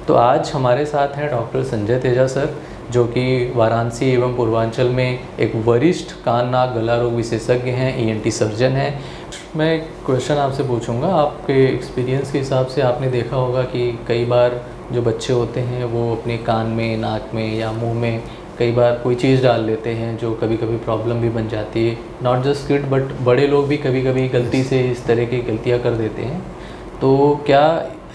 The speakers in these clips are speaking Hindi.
तो आज हमारे साथ हैं डॉक्टर संजय तेजा सर, जो कि वाराणसी एवं पूर्वांचल में एक वरिष्ठ कान नाक गला रोग विशेषज्ञ हैं, ईएनटी सर्जन हैं। मैं एक क्वेश्चन आपसे पूछूंगा, आपके एक्सपीरियंस के हिसाब से आपने देखा होगा कि कई बार जो बच्चे होते हैं वो अपने कान में, नाक में या मुंह में कई बार कोई चीज़ डाल लेते हैं जो कभी कभी प्रॉब्लम भी बन जाती है। नॉट जस्ट किड बट बड़े लोग भी कभी कभी गलती से इस तरह की गलतियाँ कर देते हैं। तो क्या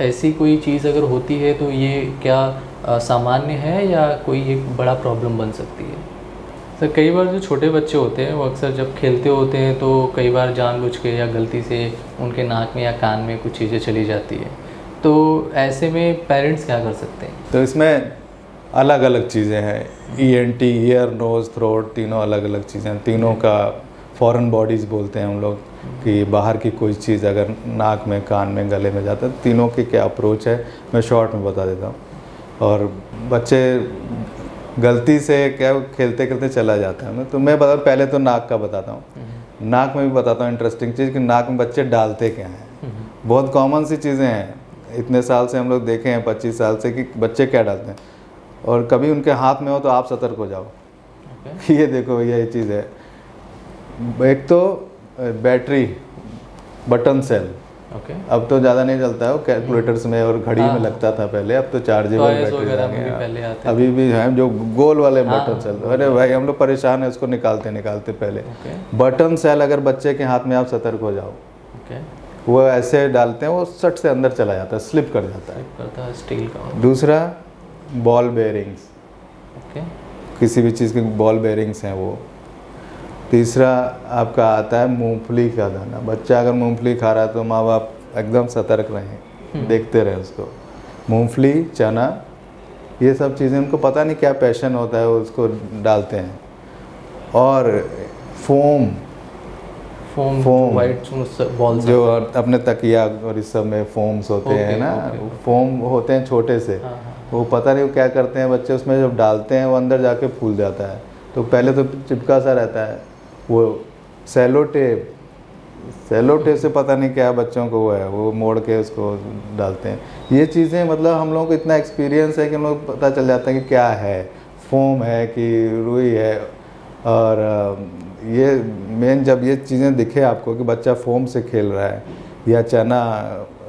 ऐसी कोई चीज़ अगर होती है तो ये क्या सामान्य है या कोई एक बड़ा प्रॉब्लम बन सकती है? सर, कई बार जो छोटे बच्चे होते हैं वो अक्सर जब खेलते होते हैं तो कई बार जानबूझ के या गलती से उनके नाक में या कान में कुछ चीज़ें चली जाती है, तो ऐसे में पेरेंट्स क्या कर सकते हैं? तो इसमें अलग अलग चीज़ें हैं, ईएनटी, ईयर, नोज़, थ्रोट, तीनों अलग अलग चीज़ें हैं। तीनों का फॉरेन बॉडीज़ बोलते हैं हम लोग कि बाहर की कोई चीज़ अगर नाक में, कान में, गले में जाता है, तीनों की क्या अप्रोच है मैं शॉर्ट में बता देता हूँ। और बच्चे गलती से क्या खेलते खेलते चला जाता है, तो मैं बता पहले तो नाक का बताता हूँ। नाक में भी बताता हूँ इंटरेस्टिंग चीज़ कि नाक में बच्चे डालते क्या हैं। बहुत कॉमन सी चीज़ें हैं, इतने साल से हम लोग देखे हैं, 25 साल से, कि बच्चे क्या डालते हैं। और कभी उनके हाथ में हो तो आप सतर्क हो जाओ। ये देखो भैया, ये चीज़ है। एक तो बैटरी बटन सेल, अब तो ज़्यादा नहीं चलता है, वो कैलकुलेटर्स में और घड़ी में लगता था पहले, अब तो चार्जेबल बैटरी आ गया। अभी भी है जो गोल वाले बटन सेल। अरे भाई, हम लोग परेशान है उसको निकालते निकालते। पहले बटन सेल अगर बच्चे के हाथ में, आप सतर्क हो जाओ। वो ऐसे डालते हैं, वो सट से अंदर चला जाता है, स्लिप कर जाता है, स्टील का। दूसरा बॉल बेयरिंग्स, किसी भी चीज़ के बॉल बेयरिंग्स हैं वो। तीसरा आपका आता है मूंगफली का दाना। बच्चा अगर मूंगफली खा रहा है तो माँ बाप एकदम सतर्क रहें, देखते रहें उसको। मूंगफली, चना, ये सब चीज़ें, उनको पता नहीं क्या पैशन होता है, उसको डालते हैं। और फोम वाइट बॉल्स जो अपने तकिया और इस सब में फोम्स होते हैं ना, फोम होते हैं छोटे से। वो पता नहीं वो क्या करते हैं बच्चे, उसमें जब डालते हैं वो अंदर जाके फूल जाता है। तो पहले तो चिपका सा रहता है, वो सेलो टेप से पता नहीं क्या बच्चों को वो है, वो मोड़ के उसको डालते हैं। ये चीज़ें मतलब हम लोगों को इतना एक्सपीरियंस है कि हम लोग पता चल जाता है कि क्या है, फोम है कि रुई है। और ये मेन जब ये चीज़ें दिखे आपको कि बच्चा फोम से खेल रहा है, या चना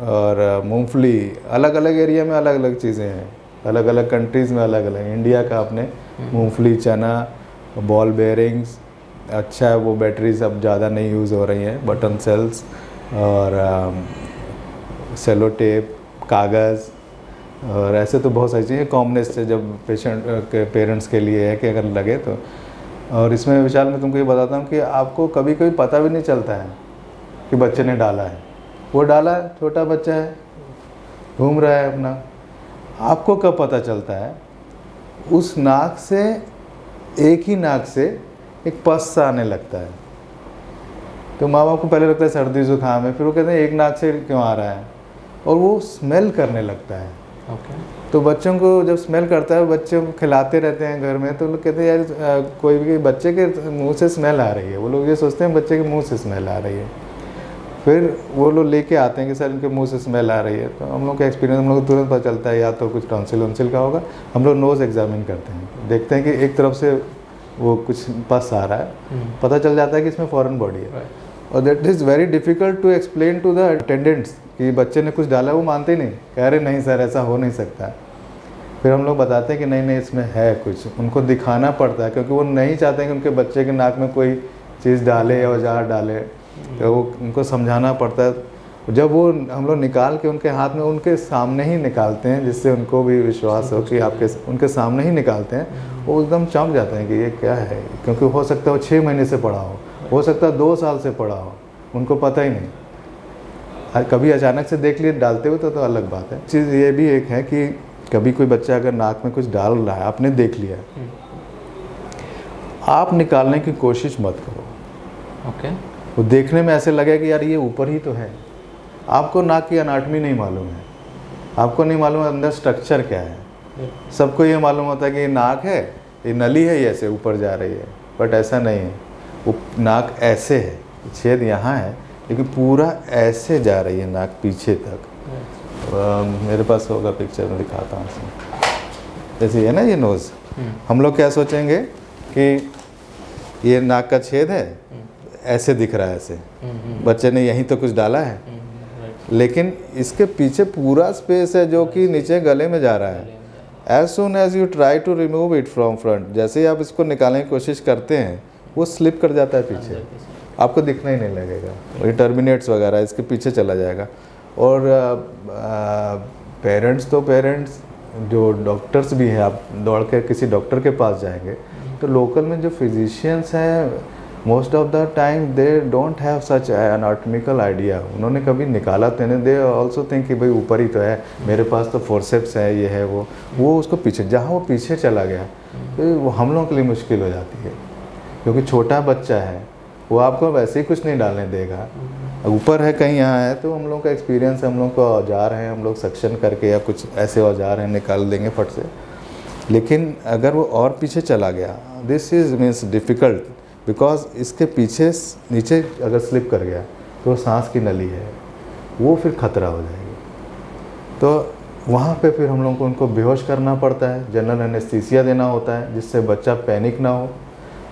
और मूंगफली, अलग अलग एरिया में अलग अलग चीज़ें हैं, अलग अलग कंट्रीज़ में अलग अलग। इंडिया का आपने मूंगफली, चना, बॉल बेयरिंग्स, अच्छा है वो बैटरीज अब ज़्यादा नहीं यूज़ हो रही हैं, बटन सेल्स और सेलो टेप, कागज़, और ऐसे तो बहुत सारी चीज़ें कॉमनेस से जब पेशेंट के पेरेंट्स के लिए है कि अगर लगे तो। और इसमें विशाल मैं तुमको ये बताता हूँ कि आपको कभी कभी पता भी नहीं चलता है कि बच्चे ने डाला है। वो डाला है, छोटा बच्चा है, घूम रहा है अपना, आपको कब पता चलता है? उस नाक से, एक ही नाक से एक पस सा आने लगता है। तो माँ बाप को पहले लगता है सर्दी जुकाम है, फिर वो कहते हैं एक नाक से क्यों आ रहा है, और वो स्मेल करने लगता है। तो बच्चों को जब स्मेल करता है, बच्चों को खिलाते रहते हैं घर में, तो लोग कहते हैं यार कोई भी बच्चे के मुंह से स्मेल आ रही है। वो लोग ये सोचते हैं बच्चे के मुंह से स्मेल आ रही है, फिर वो लोग लेके आते हैं कि सर इनके मुंह से स्मेल आ रही है। तो हम लोग का एक्सपीरियंस, हम लोग को तुरंत पता चलता है या तो कुछ टॉन्सिल वॉन्सिल का होगा। हम लोग नोज़ एग्जामिन करते हैं, देखते हैं कि एक तरफ से वो कुछ पस आ रहा है, पता चल जाता है कि इसमें फॉरेन बॉडी है। और that is very difficult to explain to the attendants कि बच्चे ने कुछ डाला। वो मानते ही नहीं, कह रहे नहीं सर ऐसा हो नहीं सकता। फिर हम लोग बताते हैं कि नहीं इसमें है कुछ, उनको दिखाना पड़ता है, क्योंकि वो नहीं चाहते कि उनके बच्चे के नाक में कोई चीज़ डाले या औजार डाले, तो वो उनको समझाना पड़ता है। जब वो हम लोग निकाल के उनके हाथ में, उनके सामने ही निकालते हैं, जिससे उनको भी विश्वास हो कि आपके उनके सामने ही निकालते हैं, वो एकदम चौंक जाते हैं कि ये क्या है। क्योंकि हो सकता है वो 6 महीने से पड़ा हो सकता है 2 साल से पड़ा हो, उनको पता ही नहीं। कभी अचानक से देख लिए डालते हुए तो अलग बात है। चीज़ ये भी एक है कि कभी कोई बच्चा अगर नाक में कुछ डाल रहा है, आपने देख लिया, आप निकालने की कोशिश मत करो। वो देखने में ऐसे लगे कि यार ये ऊपर ही तो है। आपको नाक की एनाटॉमी नहीं मालूम है, आपको नहीं मालूम अंदर स्ट्रक्चर क्या है। सबको ये मालूम होता है कि ये नाक है, ये नली है, ये ऐसे ऊपर जा रही है, बट ऐसा नहीं है। वो नाक ऐसे है, छेद यहाँ है, लेकिन पूरा ऐसे जा रही है नाक पीछे तक। मेरे पास होगा पिक्चर में दिखाता हूँ इसमें। जैसे है ना ये नोज़, हम लोग क्या सोचेंगे कि ये नाक का छेद है, ऐसे दिख रहा है ऐसे, बच्चे ने यहीं तो कुछ डाला है, लेकिन इसके पीछे पूरा स्पेस है जो कि नीचे गले में जा रहा है। As soon as you try to remove it from front, जैसे ही आप इसको निकालने की कोशिश करते हैं वो स्लिप कर जाता है पीछे, आपको दिखना ही नहीं लगेगा। ये टर्मिनेट्स वगैरह इसके पीछे चला जाएगा। और पेरेंट्स जो डॉक्टर्स भी हैं, आप दौड़ के किसी डॉक्टर के पास जाएंगे तो लोकल में जो फिजिशियंस हैं most of the time they don't have such anatomical idea. उन्होंने कभी निकाला तो नहीं, दे ऑल्सो थिंक कि भाई ऊपर ही तो है, मेरे पास तो फोर्सेप्स है, ये है वो उसको पीछे, जहाँ वो पीछे चला गया तो वो हम लोगों के लिए मुश्किल हो जाती है, क्योंकि छोटा बच्चा है, वो आपको वैसे ही कुछ नहीं डालने देगा। ऊपर है कहीं यहाँ है, तो हम लोग का एक्सपीरियंस है, हम लोग का औजार है, हम लोग सक्शन करके या कुछ ऐसे औजार हैं निकाल देंगे फट से। लेकिन अगर वो और पीछे चला गया, this is means difficult, because इसके पीछे नीचे अगर स्लिप कर गया तो सांस की नली है, वो फिर खतरा हो जाएगी। तो वहाँ पे फिर हम लोग को उनको बेहोश करना पड़ता है, जनरल एनेस्थीसिया देना होता है जिससे बच्चा पैनिक ना हो,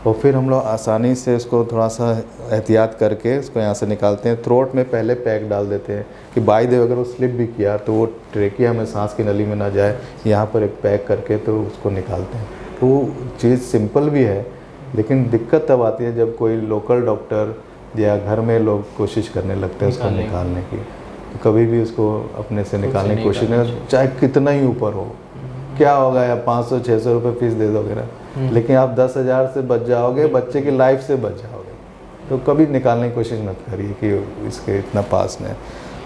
और फिर हम लोग आसानी से उसको थोड़ा सा एहतियात करके उसको यहाँ से निकालते हैं। थ्रोट में पहले पैक डाल देते हैं कि बाय द वे अगर वो स्लिप भी किया तो वो ट्रेकिया में सांस की नली में ना जाए, यहाँ पर एक पैक करके तो उसको निकालते हैं। तो वो चीज़ सिंपल भी है, लेकिन दिक्कत तब आती है जब कोई लोकल डॉक्टर या घर में लोग कोशिश करने लगते हैं उसको निकालने की। तो कभी भी उसको अपने से निकालने की कोशिश नहीं, चाहे कितना ही ऊपर हो, क्या होगा या 500-600 रुपये फीस दे दोगे ना, लेकिन आप 10,000 से बच जाओगे, बच्चे की लाइफ से बच जाओगे। तो कभी निकालने की कोशिश मत करिए कि इसके इतना पास में।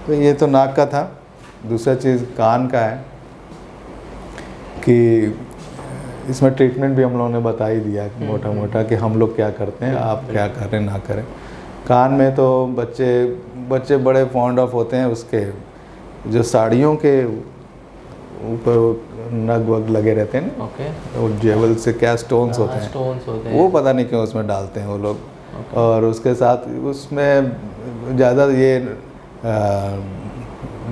तो ये तो नाक का था। दूसरा चीज़ कान का है कि इसमें ट्रीटमेंट भी हम लोगों ने बता ही दिया मोटा मोटा कि हम लोग क्या करते हैं, आप क्या करें ना करें। कान में तो बच्चे बड़े फॉन्ड ऑफ होते हैं उसके, जो साड़ियों के ऊपर नग वग लगे रहते हैं ना, और जेवल से क्या स्टोन्स होते हैं, वो पता नहीं क्यों उसमें डालते हैं वो लोग। और उसके साथ उसमें ज़्यादा ये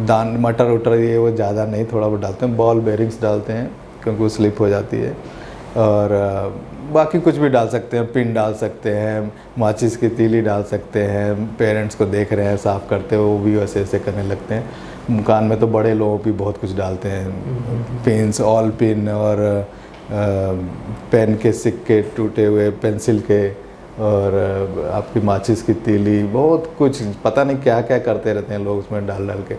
दान मटर उटर ये वो ज़्यादा नहीं, थोड़ा बहुत डालते हैं। बॉल बेरिंग्स डालते हैं क्योंकि वो स्लिप हो जाती है। और बाकी कुछ भी डाल सकते हैं, पिन डाल सकते हैं, माचिस की तीली डाल सकते हैं। पेरेंट्स को देख रहे हैं साफ़ करते हुए, वो भी वैसे ऐसे करने लगते हैं। कान में तो बड़े लोग भी बहुत कुछ डालते हैं, पिन्स, ऑल पिन और पेन के सिक्के टूटे हुए, पेंसिल के, और आपकी माचिस की तीली, बहुत कुछ पता नहीं क्या क्या करते रहते हैं लोग उसमें डाल के।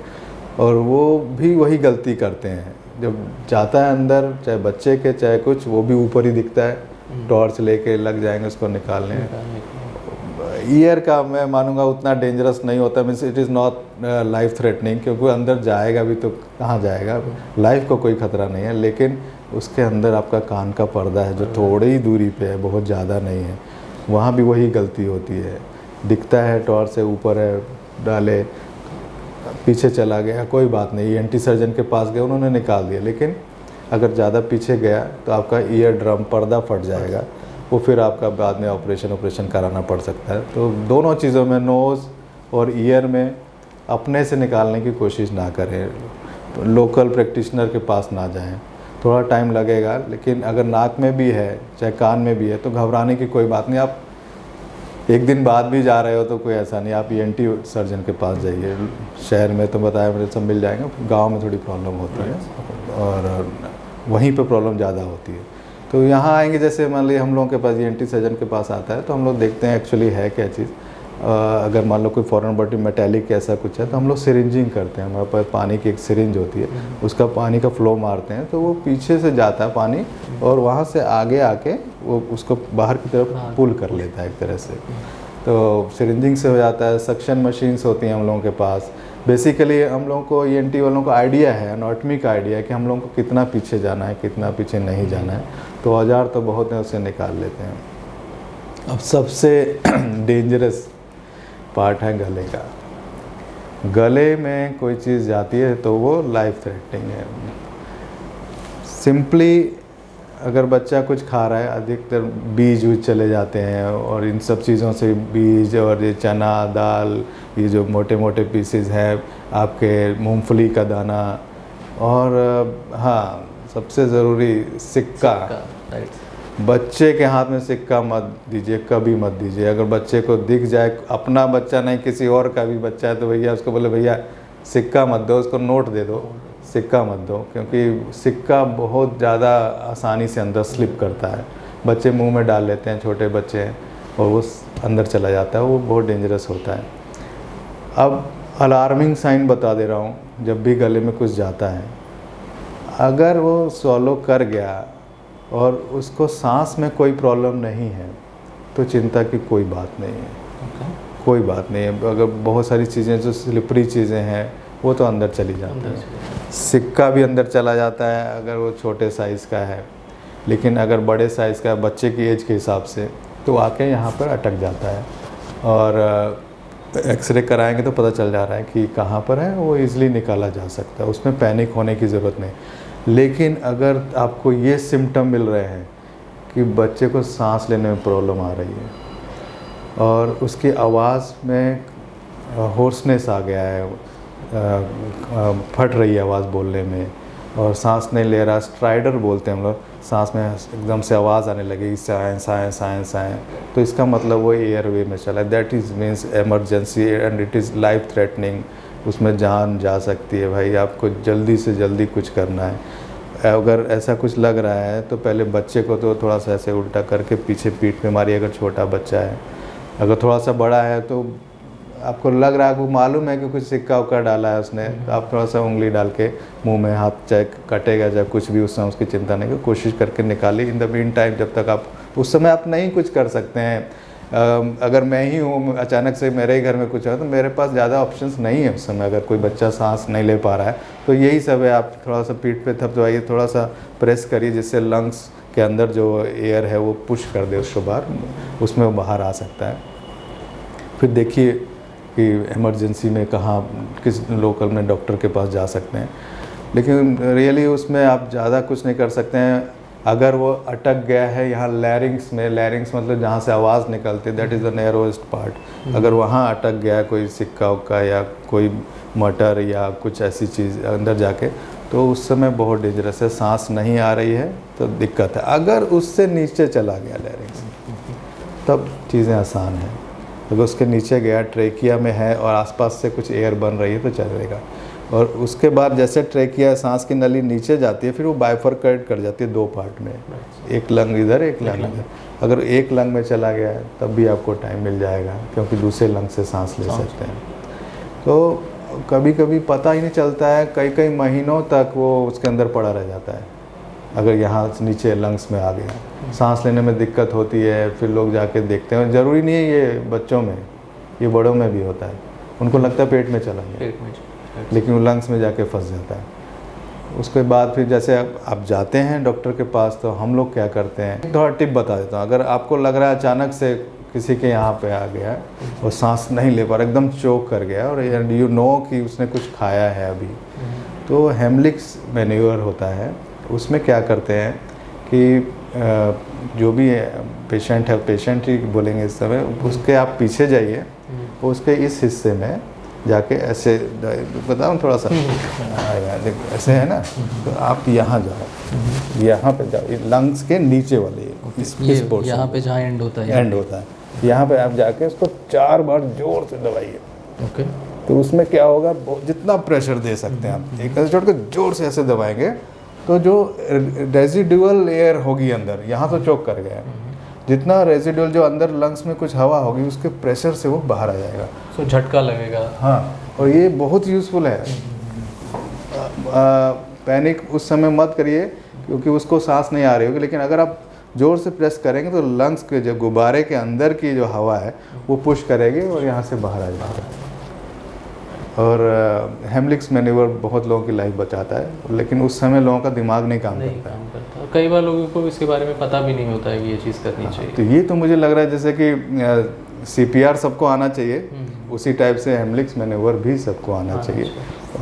और वो भी वही गलती करते हैं, जब जाता है अंदर, चाहे बच्चे के चाहे कुछ, वो भी ऊपर ही दिखता है, टॉर्च लेके लग जाएंगे उसको निकालने। ईयर का मैं मानूंगा उतना डेंजरस नहीं होता, means it is not life threatening, क्योंकि अंदर जाएगा भी तो कहाँ जाएगा, लाइफ को कोई ख़तरा नहीं है। लेकिन उसके अंदर आपका कान का पर्दा है जो थोड़ी ही दूरी पे है, बहुत ज़्यादा नहीं है, वहाँ भी वही गलती होती है। दिखता है टॉर्च से ऊपर है, डाले, पीछे चला गया, कोई बात नहीं, ईएनटी सर्जन के पास गए, उन्होंने निकाल दिया। लेकिन अगर ज़्यादा पीछे गया तो आपका ईयर ड्रम पर्दा फट जाएगा, वो फिर आपका बाद में ऑपरेशन कराना पड़ सकता है। तो दोनों चीज़ों में, नोज़ और ईयर में, अपने से निकालने की कोशिश ना करें, लोकल प्रैक्टिशनर के पास ना जाएं। थोड़ा टाइम लगेगा, लेकिन अगर नाक में भी है चाहे कान में भी है तो घबराने की कोई बात नहीं। आप एक दिन बाद भी जा रहे हो तो कोई ऐसा नहीं, आप ईएनटी सर्जन के पास जाइए। शहर में तो बताया मेरे सब मिल जाएंगे, गांव में थोड़ी प्रॉब्लम होती है और वहीं पे प्रॉब्लम ज़्यादा होती है। तो यहाँ आएंगे, जैसे मान लीजिए हम लोगों के पास ईएनटी सर्जन के पास आता है तो हम लोग देखते हैं एक्चुअली है क्या चीज़। अगर मान लो कोई फॉरेन बॉडी मेटेलिक ऐसा कुछ है तो हम लोग सिरिंजिंग करते हैं। हमारे पास पानी की एक सिरिंज होती है, उसका पानी का फ्लो मारते हैं तो वो पीछे से जाता है पानी और वहाँ से आगे आके वो उसको बाहर की तरफ पुल कर लेता है एक तरह से। तो सिरिंजिंग से हो जाता है। सक्शन मशीन्स होती हैं हम लोगों के पास। बेसिकली हम लोगों को ईएनटी वालों को आइडिया है, एनाटॉमी का आइडिया है कि हम लोगों को कितना पीछे जाना है, कितना पीछे नहीं जाना है। तो औजार तो बहुत है, उसे निकाल लेते हैं। अब सबसे डेंजरस पार्ट है गले का। गले में कोई चीज़ जाती है तो वो लाइफ थ्रेटनिंग है। सिंपली अगर बच्चा कुछ खा रहा है, अधिकतर बीज उज चले जाते हैं और इन सब चीज़ों से बीज और ये चना दाल, ये जो मोटे मोटे पीसेस हैं, आपके मूंगफली का दाना, और हाँ सबसे ज़रूरी सिक्का। बच्चे के हाथ में सिक्का मत दीजिए, कभी मत दीजिए। अगर बच्चे को दिख जाए, अपना बच्चा नहीं किसी और का भी बच्चा है, तो भैया उसको बोले भैया सिक्का मत दो, उसको नोट दे दो, सिक्का मत दो, क्योंकि सिक्का बहुत ज़्यादा आसानी से अंदर स्लिप करता है। बच्चे मुंह में डाल लेते हैं, छोटे बच्चे हैं, और वो अंदर चला जाता है, वो बहुत डेंजरस होता है। अब अलार्मिंग साइन बता दे रहा हूँ, जब भी गले में कुछ जाता है, अगर वो स्वॉलो कर गया और उसको सांस में कोई प्रॉब्लम नहीं है तो चिंता की कोई बात नहीं है। कोई बात नहीं है। अगर बहुत सारी चीज़ें जो स्लिपरी चीज़ें हैं वो तो अंदर चली जाती है। सिक्का भी अंदर चला जाता है अगर वो छोटे साइज़ का है, लेकिन अगर बड़े साइज़ का है बच्चे की एज के हिसाब से, तो आके यहाँ पर अटक जाता है। और एक्सरे कराएंगे तो पता चल जा रहा है कि कहाँ पर है, वो ईज़िली निकाला जा सकता है, उसमें पैनिक होने की ज़रूरत नहीं। लेकिन अगर आपको ये सिम्टम मिल रहे हैं कि बच्चे को सांस लेने में प्रॉब्लम आ रही है और उसकी आवाज़ में होर्सनेस आ गया है, फट रही है आवाज़ बोलने में, और सांस नहीं ले रहा, स्ट्राइडर बोलते हैं हम लोग, सांस में एकदम से आवाज़ आने लगेगी, साएं साएं साएं साएं, तो इसका मतलब वो एयरवे में चला है। That is means emergency and it is life threatening. उसमें जान जा सकती है भाई, आपको जल्दी से जल्दी कुछ करना है। अगर ऐसा कुछ लग रहा है तो पहले बच्चे को तो थोड़ा सा ऐसे उल्टा करके पीछे पीठ पे मारिए, अगर छोटा बच्चा है। अगर थोड़ा सा बड़ा है तो आपको लग रहा है, आपको मालूम है कि कुछ सिक्का उक्का डाला है उसने, तो आप थोड़ा सा उंगली डाल के मुंह में, हाथ चाहे कटेगा चाहे कुछ भी, उस समय उसकी चिंता नहीं, कोशिश करके निकालिए। इन द मीन टाइम, जब तक आप उस समय आप नहीं कुछ कर सकते हैं। अगर मैं ही हूँ, अचानक से मेरे ही घर में कुछ है, तो मेरे पास ज़्यादा ऑप्शंस नहीं है उस समय। अगर कोई बच्चा सांस नहीं ले पा रहा है तो यही सब है, आप थोड़ा सा पीठ पे थपथपाइए, थोड़ा सा प्रेस करिए, जिससे लंग्स के अंदर जो एयर है वो पुश कर दे उसको बाहर, उसमें वो बाहर आ सकता है। फिर देखिए कि इमरजेंसी में कहाँ, किस लोकल में डॉक्टर के पास जा सकते हैं। लेकिन रियली उसमें आप ज़्यादा कुछ नहीं कर सकते हैं। अगर वो अटक गया है यहाँ लैरिंग्स में, लैरिंग्स मतलब जहाँ से आवाज़ निकलती है, that is the narrowest part, अगर वहाँ अटक गया है कोई सिक्का उक्का या कोई मटर या कुछ ऐसी चीज़ अंदर जाके, तो उस समय बहुत डेंजरस है। सांस नहीं आ रही है तो दिक्कत है। अगर उससे नीचे चला गया लैरिंग्स, तब चीज़ें आसान हैं। अगर उसके नीचे गया, ट्रेकिया में है और आसपास से कुछ एयर बन रही है तो चलेगा। और उसके बाद जैसे ट्रेकिया, सांस की नली नीचे जाती है, फिर वो बाइफरकेट कर जाती है दो पार्ट में, एक लंग इधर, एक लंग इधर। अगर एक लंग में चला गया है तब भी आपको टाइम मिल जाएगा, क्योंकि दूसरे लंग से सांस ले सकते हैं। तो कभी कभी पता ही नहीं चलता है, कई कई महीनों तक वो उसके अंदर पड़ा रह जाता है। अगर यहाँ नीचे लंग्स में आ गया, सांस लेने में दिक्कत होती है, फिर लोग जाके देखते हैं। ज़रूरी नहीं है ये बच्चों में, ये बड़ों में भी होता है। उनको लगता है पेट में चला गया, लेकिन वो लंग्स में जाके फंस जाता है। उसके बाद फिर जैसे आप जाते हैं डॉक्टर के पास, तो हम लोग क्या करते हैं, थोड़ा टिप बता देता हूँ। अगर आपको लग रहा है अचानक से किसी के यहाँ पे आ गया और सांस नहीं ले पा रहा, एकदम चोक कर गया, और यू नो कि उसने कुछ खाया है अभी, तो हेमलिक्स मैन्योर होता है। उसमें क्या करते हैं कि जो भी पेशेंट है, पेशेंट ही बोलेंगे इस समय, उसके आप पीछे जाइए, उसके इस हिस्से में जाके ऐसे बताऊँ थोड़ा सा, ऐसे है ना, तो आप यहाँ जाओ, यहाँ पे जाओ, लंग्स के नीचे वाले इस पोर्शन, यहाँ पे जहाँ एंड होता है, यहाँ पे आप जाके उसको 4 बार जोर से दबाइए। ओके। तो उसमें क्या होगा, जितना प्रेशर दे सकते हैं आप, एक छोड़ के जोर से ऐसे दबाएंगे, तो जो रेजिडुअल एयर होगी अंदर, यहाँ तो चोक कर गया, जितना रेजिडुअल जो अंदर लंग्स में कुछ हवा होगी, उसके प्रेशर से वो बाहर आ जाएगा, तो झटका लगेगा। हाँ, और ये बहुत यूज़फुल है। पैनिक उस समय मत करिए, क्योंकि उसको सांस नहीं आ रही होगी, लेकिन अगर आप ज़ोर से प्रेस करेंगे तो लंग्स के जो गुब्बारे के अंदर की जो हवा है वो पुश करेगी और यहाँ से बाहर आ जाएगा। और हेमलिक्स मैन्यूवर बहुत लोगों की लाइफ बचाता है, लेकिन उस समय लोगों का दिमाग नहीं काम करता। कई बार लोगों को इसके बारे में पता भी नहीं होता है कि ये चीज़ करनी चाहिए। तो ये तो मुझे लग रहा है जैसे कि CPR सबको आना चाहिए, उसी टाइप से हेमलिक्स मैन्यूवर भी सबको आना चाहिए।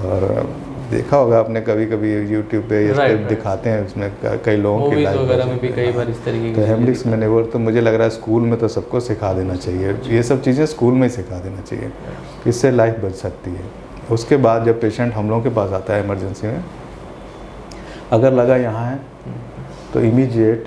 और देखा होगा आपने कभी कभी यूट्यूब पे ये Right, स्टेप right. दिखाते हैं, उसमें कई लोगों की मूवीज लाइफ वगैरह में भी कई बार इस तरीके तो की हेमलिक्स मैनेवर तो मुझे लग रहा है स्कूल में तो सबको सिखा देना चाहिए, ये सब चीज़ें स्कूल में ही सिखा देना चाहिए, इससे लाइफ बच सकती है। उसके बाद जब पेशेंट हम लोगों के पास आता है इमरजेंसी में, अगर लगा यहाँ है तो इमीडिएट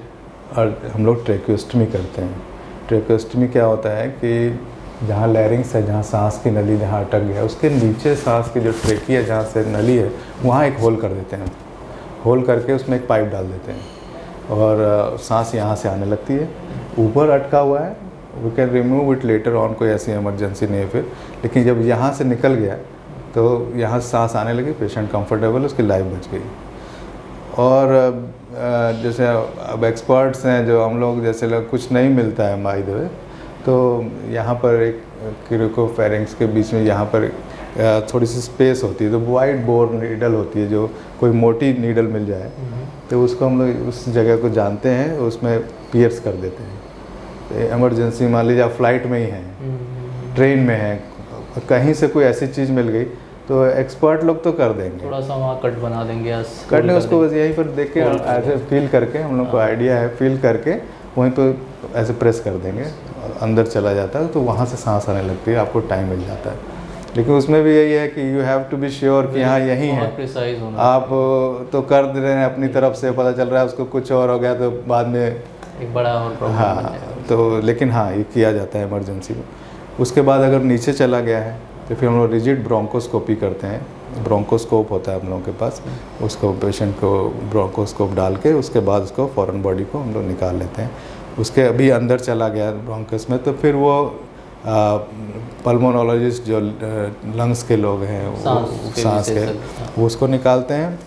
और हम लोग ट्रेक्योस्टमी करते हैं। ट्रेक्योस्टमी क्या होता है कि जहाँ लैरिंग्स है, जहाँ सांस की नली जहाँ अटक गया, उसके नीचे सांस की जो ट्रेकी है जहाँ से नली है, वहाँ एक होल कर देते हैं। होल करके उसमें एक पाइप डाल देते हैं और सांस यहाँ से आने लगती है। ऊपर अटका हुआ है, we can remove it later on, कोई ऐसी इमरजेंसी नहीं है फिर, लेकिन जब यहाँ से निकल गया तो यहाँ सांस आने लगी, पेशेंट कंफर्टेबल, उसकी लाइफ बच गई। और जैसे अब एक्सपर्ट्स हैं जो हम लोग, जैसे लोग कुछ नहीं मिलता है बाय द वे, तो यहाँ पर एक क्रिकोफेरिंग्स के बीच में यहाँ पर थोड़ी सी स्पेस होती है, तो वाइड बोर नीडल होती है, जो कोई मोटी नीडल मिल जाए तो उसको हम लोग उस जगह को जानते हैं, उसमें पियर्स कर देते हैं। तो इमरजेंसी मान लीजिए आप फ्लाइट में ही हैं, ट्रेन में हैं, कहीं से कोई ऐसी चीज़ मिल गई तो एक्सपर्ट लोग तो कर देंगे, थोड़ा सा वहाँ कट बना देंगे, कट नहीं, उसको बस यहीं पर देख के ऐसे फील करके, हम लोग को आइडिया है, फील करके वहीं पर ऐसे प्रेस कर देंगे, अंदर चला जाता है, तो वहाँ से सांस आने लगती है, आपको टाइम मिल जाता है। लेकिन उसमें भी यही है कि you have to be sure कि हाँ यही है, आप तो कर दे रहे हैं अपनी तरफ से, पता चल रहा है उसको कुछ और हो गया तो बाद में एक बड़ा और प्रॉब्लम। हाँ, तो लेकिन हाँ ये किया जाता है इमरजेंसी में। उसके बाद अगर नीचे चला गया है तो फिर हम लोग रिजिड ब्रोंकोस्कोपी करते हैं। ब्रोंकोस्कोप होता है हम लोगों के पास, उसको पेशेंट को ब्रोंकोस्कोप डाल के उसके बाद उसको फॉरेन बॉडी को हम लोग निकाल लेते हैं। उसके अभी अंदर चला गया ब्रोंकस में, तो फिर वो पल्मोनोलॉजिस्ट जो लंग्स के लोग हैं, सांस के वो उसको निकालते हैं।